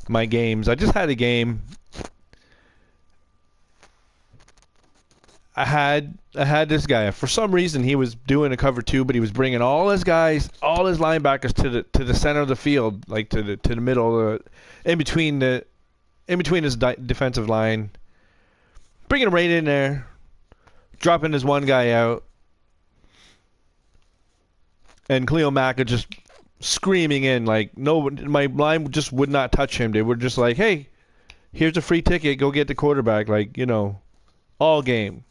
my games. I just had a game. I had this guy. For some reason, he was doing a cover 2, but he was bringing all his guys, all his linebackers to the center of the field, like to the middle, in between his defensive line, bringing him right in there, dropping his one guy out, and Khalil Mack just screaming in like, no, my line just would not touch him. They were just like, hey, here's a free ticket, go get the quarterback, like, you know, all game.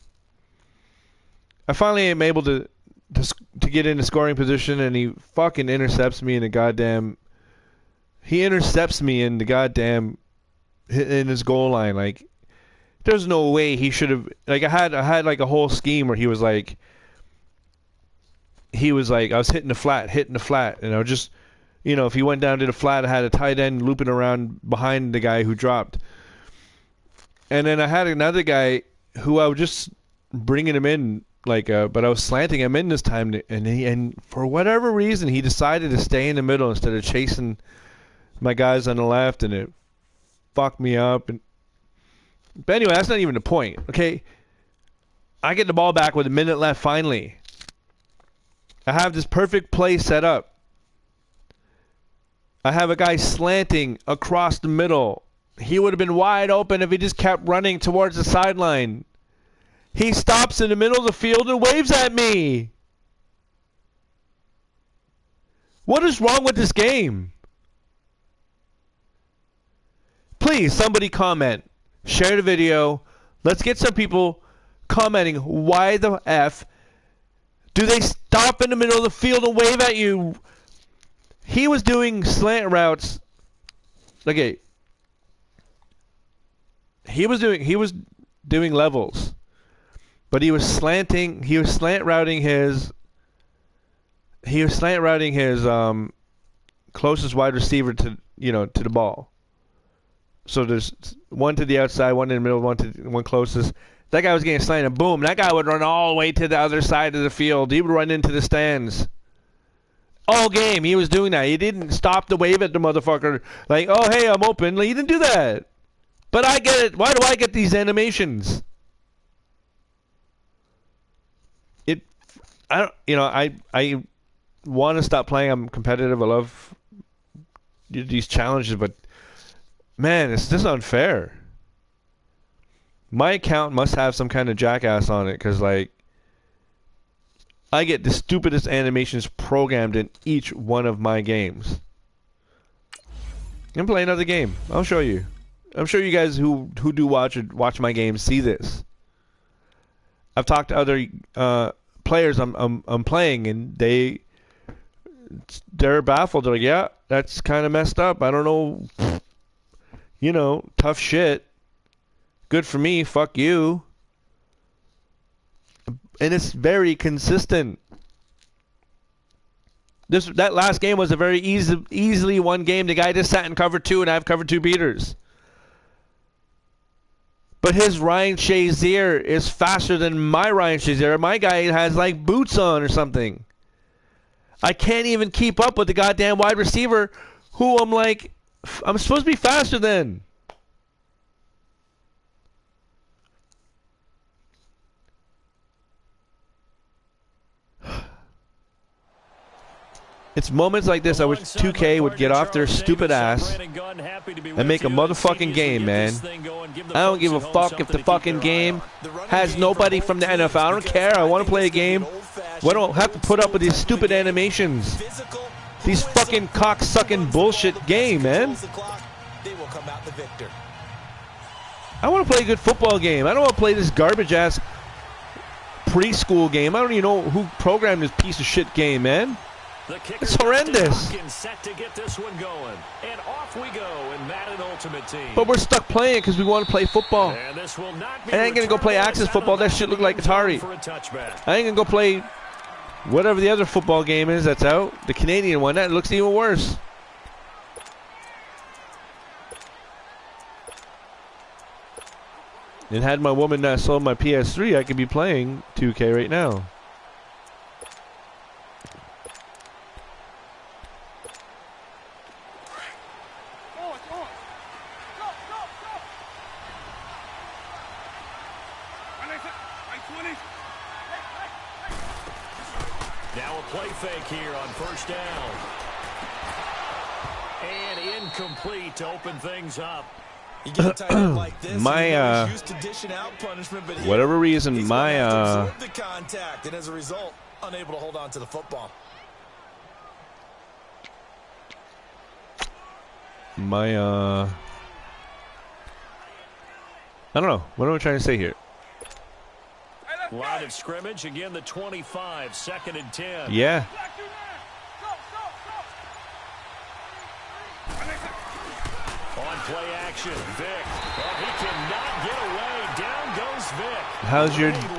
I finally am able to get into scoring position, and he fucking intercepts me in the goddamn. He intercepts me in the goddamn in his goal line. Like, there's no way he should have. Like, I had like a whole scheme where he was like, I was hitting the flat, and I was just, you know, if he went down to the flat, I had a tight end looping around behind the guy who dropped, and then I had another guy who I was just bringing him in. Like, but I was slanting him in this time, and for whatever reason, he decided to stay in the middle instead of chasing my guys on the left, and it fucked me up. But anyway, that's not even the point. Okay, I get the ball back with a minute left. Finally, I have this perfect play set up. I have a guy slanting across the middle. He would have been wide open if he just kept running towards the sideline. He stops in the middle of the field and waves at me. What is wrong with this game? Please, somebody comment. Share the video. Let's get some people commenting. Why the F do they stop in the middle of the field and wave at you? He was doing slant routes. Okay. He was doing levels. But he was slant routing his closest wide receiver to the ball. So there's one to the outside, one in the middle, one closest. That guy was getting slanted. Boom! That guy would run all the way to the other side of the field. He would run into the stands. All game he was doing that. He didn't stop to wave at the motherfucker like, "Oh hey, I'm open." Like, he didn't do that. But I get it. Why do I get these animations? I want to stop playing. I'm competitive. I love these challenges, but man, it's just unfair. My account must have some kind of jackass on it, because like, I get the stupidest animations programmed in each one of my games. I'm playing another game. I'll show you. I'm sure you guys who do watch my games see this. I've talked to other players I'm playing, and they're baffled. They're like, yeah, that's kind of messed up. I don't know, tough shit. Good for me, fuck you. And it's very consistent. That last game was a very easily won game. The guy just sat in cover 2, and I've covered 2 beaters. But his Ryan Shazier is faster than my Ryan Shazier. My guy has like boots on or something. I can't even keep up with the goddamn wide receiver who I'm supposed to be faster than. It's moments like this I wish 2K would get off their stupid ass and make a motherfucking game, man. I don't give a fuck if the fucking game has nobody from the NFL. I don't care. I want to play a game. Why don't I have to put up with these stupid animations? These fucking cock-sucking bullshit game, man. I want to play a good football game. I don't want to play this garbage-ass preschool game. I don't even know who programmed this piece of shit game, man. It's horrendous. Set to get this one going. And off we go in Madden Ultimate Team. But we're stuck playing it because we want to play football. And this will not be I ain't going to go play Access Football. That shit look like Atari. I ain't going to go play whatever the other football game is that's out. The Canadian one. That looks even worse. And had my woman not sold my PS3, I could be playing 2K right now. play fake here on first down. And incomplete to open things up. You get a tight end like this, my used to dishing out punishment, but whatever reason, my absorb the contact, and as a result, unable to hold on to the football. My I don't know. What am I trying to say here? Line of scrimmage again. The 25, 2nd and 10. Yeah. On play action, Vic. Oh, he cannot get away. Down goes Vic.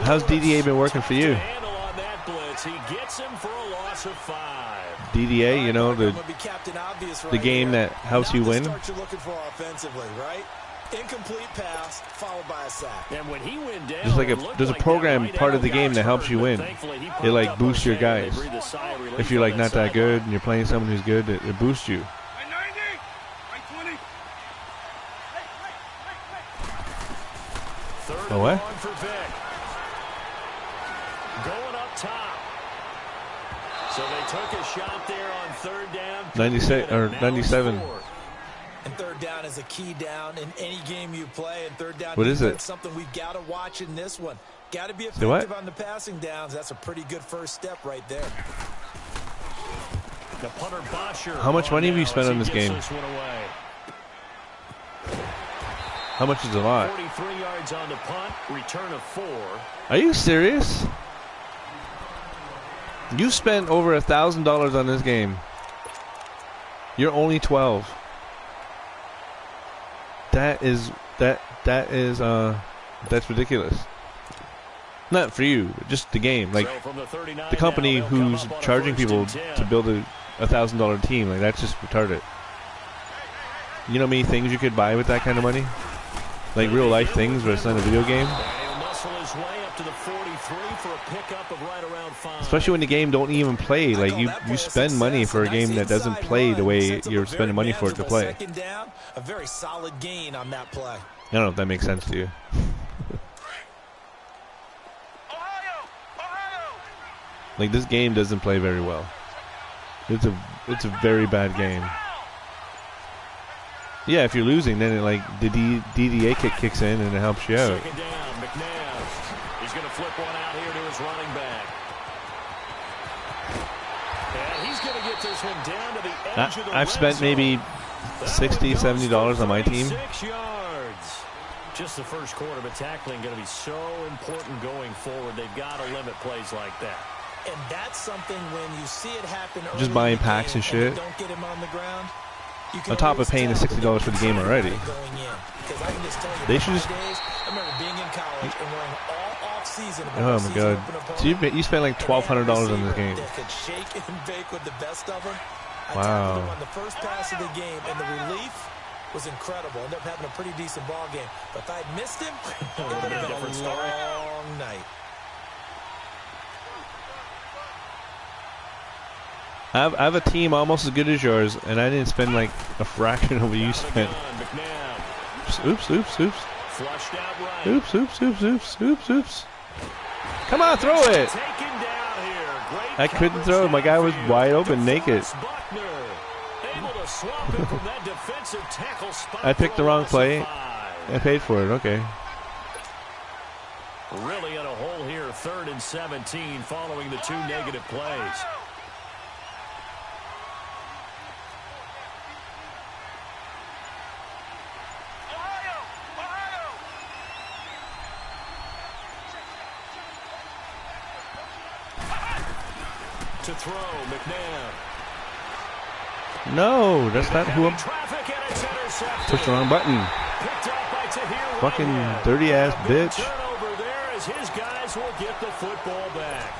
How's DDA been working for you? Handle on that blitz. He gets him for a loss of 5. DDA, you know, the game that helps you win. Start you're looking for offensively, right? Incomplete pass followed by a sack. And when he went down, there's a program part of the game that helps you win. It like boosts your guys. If you're like not that good and you're playing someone who's good, it boosts you. Oh, what? For Vic. Going up top. So they took a shot there on 3rd down. 96 or 97. And 3rd down is a key down in any game you play. And 3rd down what is it? Something we've got to watch in this one. Got to be effective on the passing downs. That's a pretty good first step right there. The punter Bosher. How much money have you spent on this game? How much is a lot? 43 yards on the punt, return of 4. Are you serious? You spent over $1,000 on this game. You're only 12. That's ridiculous. Not for you, just the game. Like the company who's charging people to build a $1,000 team. Like that's just retarded. You know how many things you could buy with that kind of money? Like real life things where it's not a video game. Especially when the game don't even play. Like you spend money for a game that doesn't play the way you're spending money for it to play. A very solid gain on that play. I don't know if that makes sense to you. Like this game doesn't play very well. It's a very bad game. Yeah, if you're losing, then the DDA kick kicks in and it helps you out. 2nd down, McNabb. He's going to flip one out here to his running back. And he's going to get this one down to the edge of the I've spent maybe $60, $70 on my team. 6 yards. Just the first quarter, but tackling going to be so important going forward. They've got to limit plays like that. And that's something when you see it happen early just buying packs and shit. Don't get him on the ground. On top of paying the $60 for the game already. They should just. Oh my god! So you spent like $1,200 on this game. Wow. On the first pass of the game, and the relief was incredible. Ended up having a pretty decent ball game. But if I'd missed him, it would have been a long night. I have a team almost as good as yours, and I didn't spend like a fraction of what you spent. Oops, oops, oops. Oops, oops, oops, oops, oops, oops. Come on, throw it! I couldn't throw it. My guy was wide open, naked. I picked the wrong play. I paid for it. Okay. Really in a hole here, 3rd and 17 following the 2 negative plays. To throw, McNabb. No, that's not who I'm. Push the wrong button. Fucking dirty ass bitch. Turnover there as his guys will get the football back.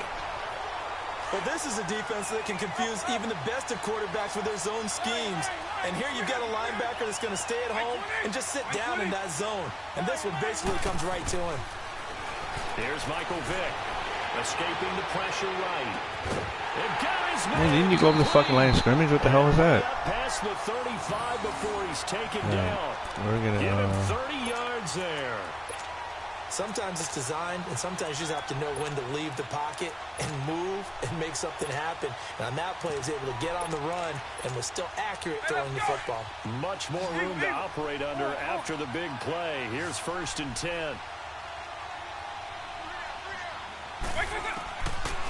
Well, this is a defense that can confuse even the best of quarterbacks with their zone schemes. And here you've got a linebacker that's going to stay at home and just sit down in that zone. And this one basically comes right to him. Here's Michael Vick. Escaping the pressure right. Man, didn't you go over the fucking line of scrimmage? What the hell was that? Past the 35 before he's taken down. We're gonna give him 30 yards there. Sometimes it's designed, and sometimes you just have to know when to leave the pocket and move and make something happen. And on that play, he was able to get on the run and was still accurate throwing the football. Much more room to operate under after the big play. Here's 1st and 10.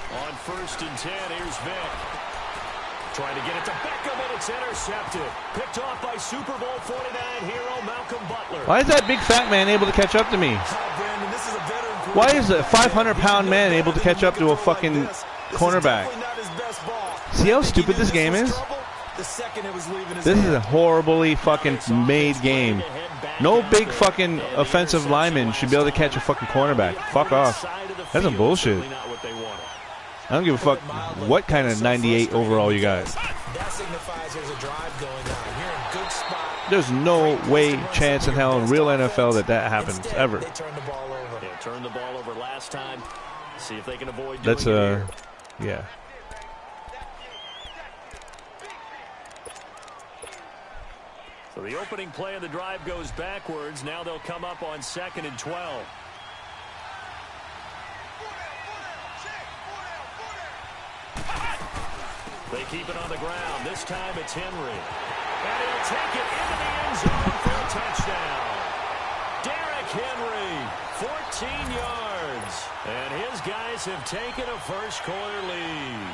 On 1st and 10, here's Vic. Trying to get it to Beckham, and it's intercepted. Picked off by Super Bowl 49 hero Malcolm Butler. Why is that big fat man able to catch up to me? Brandon, this is a veteran. Why is a 500-pound man able to catch up to a fucking cornerback? See how stupid this game is? This is a horribly fucking made game. No big fucking offensive lineman should be able to catch a fucking cornerback. Fuck off. That's some bullshit. I don't give a fuck what kind of 98 overall you got. There's no way, chance in hell in real NFL that happens ever. They turned the ball over last time. See if they can avoid doing That's it here. yeah. So the opening play of the drive goes backwards. Now they'll come up on 2nd and 12. They keep it on the ground. This time it's Henry. And he'll take it into the end zone for a touchdown. Derrick Henry, 14 yards. And his guys have taken a first-quarter lead.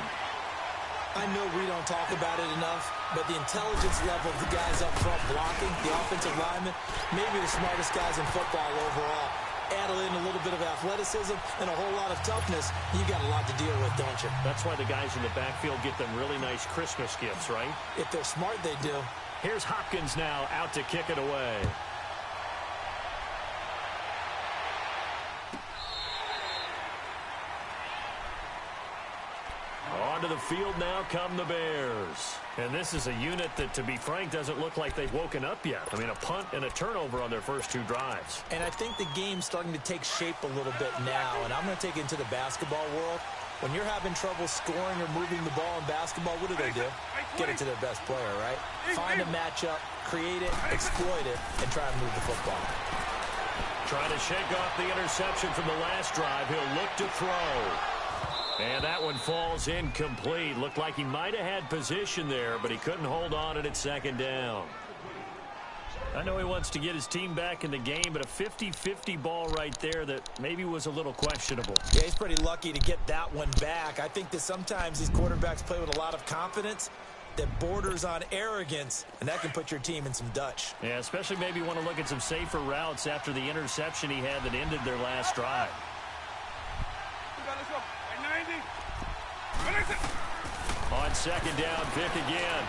I know we don't talk about it enough, but the intelligence level of the guys up front blocking, the offensive linemen, maybe the smartest guys in football overall. Add in a little bit of athleticism and a whole lot of toughness, you got a lot to deal with, don't you? That's why the guys in the backfield get them really nice Christmas gifts, right? If they're smart, they do. Here's Hopkins now out to kick it away. Onto the field now come the Bears. And this is a unit that, to be frank, doesn't look like they've woken up yet. I mean, a punt and a turnover on their first 2 drives. And I think the game's starting to take shape a little bit now. And I'm going to take it into the basketball world. When you're having trouble scoring or moving the ball in basketball, what do? Get it to their best player, right? Find a matchup, create it, exploit it, and try and move the football. Trying to shake off the interception from the last drive. He'll look to throw. And that one falls incomplete. Looked like he might have had position there, but he couldn't hold on it at 2nd down. I know he wants to get his team back in the game, but a 50-50 ball right there that maybe was a little questionable. Yeah, he's pretty lucky to get that one back. I think that sometimes these quarterbacks play with a lot of confidence that borders on arrogance, and that can put your team in some Dutch. Yeah, especially maybe want to look at some safer routes after the interception he had that ended their last drive. On 2nd down, Vic again.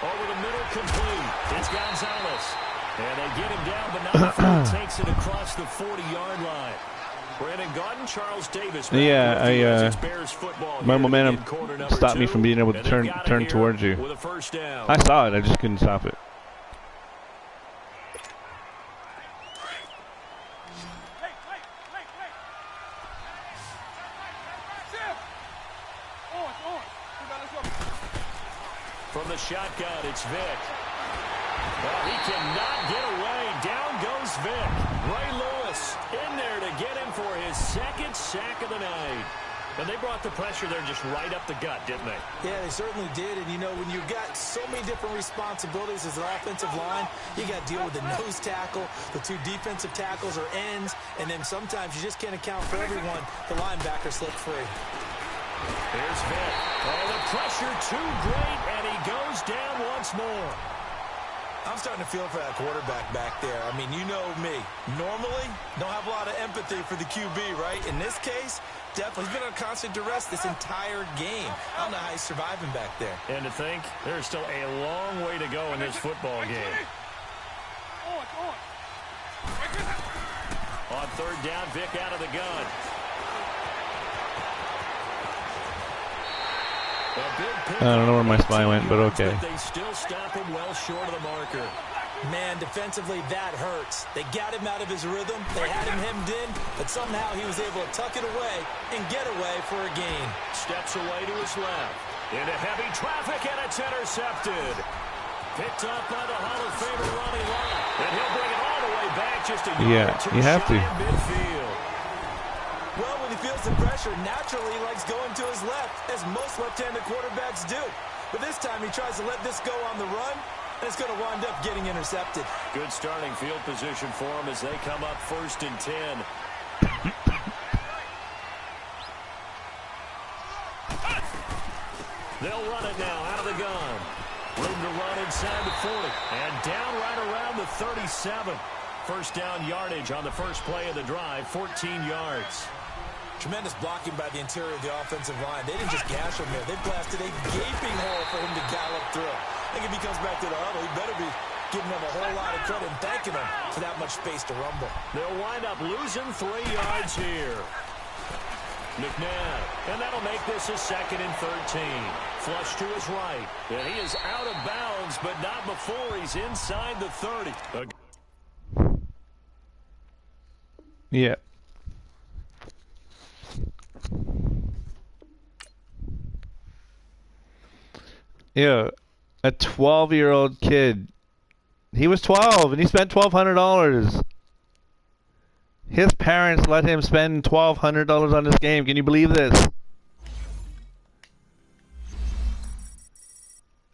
Over the middle, complete. It's Gonzalez. And they get him down, but not before he takes it across the 40-yard line. Brandon Gaudin, Charles Davis. Yeah, my momentum stopped me from being able to turn towards you. With a first down. I saw it, I just couldn't stop it. From the shotgun, it's Vic. Well, he cannot get away. Down goes Vic. Ray Lewis in there to get him for his 2nd sack of the night. And they brought the pressure there just right up the gut, didn't they? Yeah, they certainly did. And, you know, when you've got so many different responsibilities as an offensive line, you got to deal with the nose tackle, the 2 defensive tackles or ends, and then sometimes you just can't account for everyone. The linebacker slipped free. Here's Vic. Oh, the pressure too great, and he goes down once more. I'm starting to feel for that quarterback back there. I mean, you know me. Normally, don't have a lot of empathy for the QB, right? In this case, definitely he's been on constant duress this entire game. I don't know how he's surviving back there. And to think, there's still a long way to go in this football game. On 3rd down, Vic out of the gun. I don't know where my spy went, but okay. They still stop him well short of the marker. Man, defensively, that hurts. They got him out of his rhythm. They had him hemmed in, but somehow he was able to tuck it away and get away for a gain. Steps away to his left. Into heavy traffic, and it's intercepted. Picked up by the Hall of Famer Ronnie Lott. And he'll bring it all the way back just a Yeah, yard or two you have shy to. of midfield. Well, when he feels the pressure, naturally he likes going to his left, as most left-handed quarterbacks do. But this time he tries to let this go on the run, and it's going to wind up getting intercepted. Good starting field position for him as they come up 1st and 10. They'll run it now out of the gun. Room to run inside the 40. And down right around the 37. First down yardage on the first play of the drive, 14 yards. Tremendous blocking by the interior of the offensive line. They didn't just gash him there. They blasted a gaping hole for him to gallop through. I think if he comes back to the huddle, he better be giving them a whole lot of credit and thanking them for that much space to rumble. They'll wind up losing 3 yards here. McNabb, and that'll make this a 2nd and 13. Flush to his right, and he is out of bounds, but not before he's inside the 30. Yeah. Yeah, a 12-year-old kid. He was 12, and he spent $1,200. His parents let him spend $1,200 on this game. Can you believe this?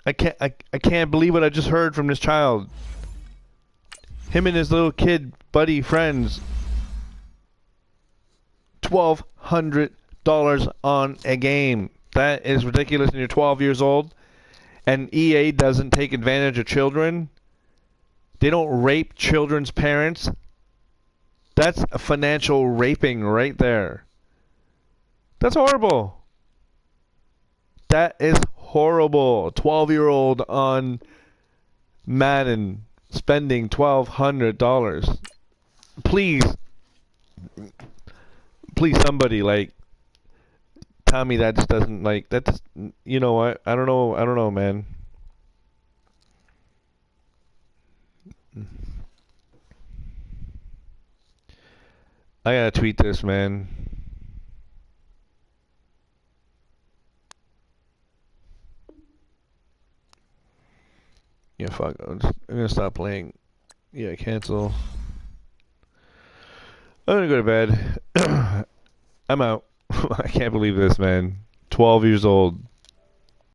I can't believe what I just heard from this child. Him and his little kid buddy friends. $1,200 on a game. That is ridiculous, and you're 12 years old. And EA doesn't take advantage of children. They don't rape children's parents. That's a financial raping right there. That's horrible. That is horrible. 12-year-old on Madden spending $1,200. Please somebody, like, tell me that just doesn't, like, that just, you know what? I don't know, man. I gotta tweet this, man. Yeah, fuck. I'm gonna stop playing. Yeah, cancel. I'm gonna go to bed. I'm out. I can't believe this, man. 12 years old.